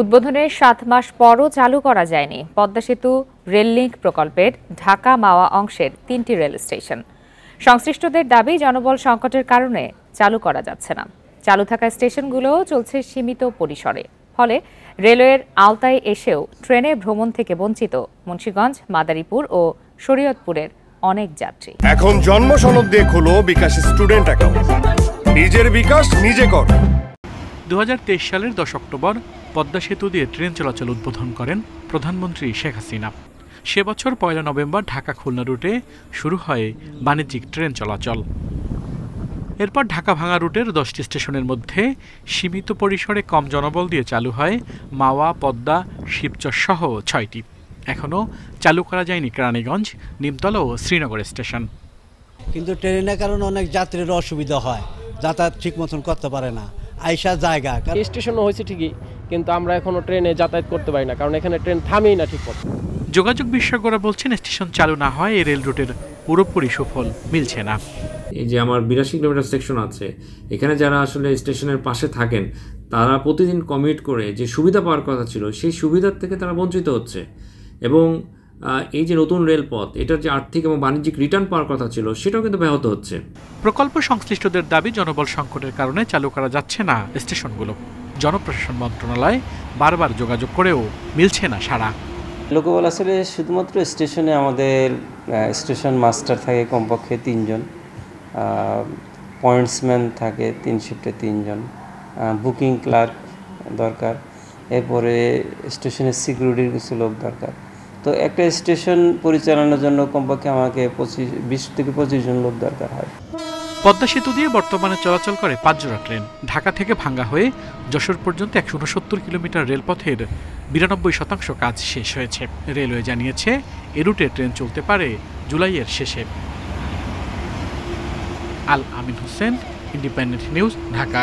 উদ্বোধনের 7 মাস পরও চালু করা যায়নি পদ্মা সেতু রেল লিংক প্রকল্পের ঢাকা মাওয়া অংশের 3টি রেল স্টেশন। সংশ্লিষ্টদের দাবি জনবল সংকটের কারণে চালু করা যাচ্ছে না। চালু থাকা স্টেশনগুলোও চলছে সীমিত পরিসরে। ফলে রেলওয়ের আওতায় এসেও ট্রেনে ভ্রমণ থেকে বঞ্চিত মুন্সিগঞ্জ, মাদারীপুর ও শরীয়তপুরের অনেক যাত্রী। এখন জন্ম সনদ দিয়ে খোলো বিকাশ স্টুডেন্ট অ্যাকাউন্ট। নিজের বিকাশ নিজে কর। 2023 সালের 10 অক্টোবর পদ্মা সেতু দিয়ে ট্রেন চলাচল উদ্বোধন করেন প্রধানমন্ত্রী শেখ হাসিনা। সে বছর 1 নভেম্বর ঢাকা খুলনা রুটে শুরু হয় বাণিজ্যিক ট্রেন চলাচল। এরপর ঢাকা ভাঙা রুটের 10টি স্টেশনের মধ্যে সীমিত পরিসরে কম জনবল দিয়ে চালু হয় মাওয়া, পদ্মা, শিবচর সহ 6টি। এখনও চালু করা যায়নি কেরানীগঞ্জ, নিমতলা ও শ্রীনগর স্টেশন। কিন্তু ট্রেনের কারণে অনেক যাত্রীর অসুবিধা হয়, যাতায়াত ঠিক মতন করতে পারে না। আইসা জায়গা স্টেশনও হয়েছে ঠিকই, কিন্তু আমরা এখনো ট্রেনে যাতায়াত করতে পারি না, কারণ এখানে ট্রেন থামেই না ঠিক মতো। যোগাযোগ বিশেষজ্ঞরা বলছেন স্টেশন চালু না হয় এই রেল রুটের পুরোপুরি সুফল মিলছে না। এই যে আমার 82 কিলোমিটার সেকশন আছে, এখানে যারা আসলে স্টেশনের পাশে থাকেন তারা প্রতিদিন কমিট করে যে সুবিধা পাওয়ার কথা ছিল সেই সুবিধার থেকে তারা বঞ্চিত হচ্ছে। এবং এই যে নতুন রেলপথ, এটার যে আর্থিক এবং বাণিজ্যিক রিটার্ন পাওয়ার কথা ছিল সেটাও কিন্তু ব্যাহত হচ্ছে। প্রকল্প সংশ্লিষ্টদের দাবি জনবল সংকটের কারণে চালু করা যাচ্ছে না স্টেশনগুলো। জনপ্রশাসন মন্ত্রণালয় বারবার যোগাযোগ করেও মিলছে না সাড়া। লোকবল আসলে শুধুমাত্র স্টেশনে আমাদের স্টেশন মাস্টার থাকে কমপক্ষে 3 জন, পয়েন্টসম্যান থাকে 3 শিফটে 3 জন, বুকিং ক্লার্ক দরকার, এরপরে স্টেশনের সিকিউরিটির কিছু লোক দরকার। তো একটা স্টেশন পরিচালনার জন্য কমপক্ষে আমাকে 20 থেকে 25 জন লোক দরকার হয়। পদ্মা সেতু দিয়ে বর্তমানে চলাচল করে 5 জোড়া ট্রেন। ঢাকা থেকে ভাঙ্গা হয়ে যশোর পর্যন্ত 169 কিলোমিটার রেলপথের 92% কাজ শেষ হয়েছে। রেলওয়ে জানিয়েছে এ রুটে ট্রেন চলতে পারে জুলাইয়ের শেষে। আল আমিন হোসেন, ইন্ডিপেন্ডেন্ট নিউজ, ঢাকা।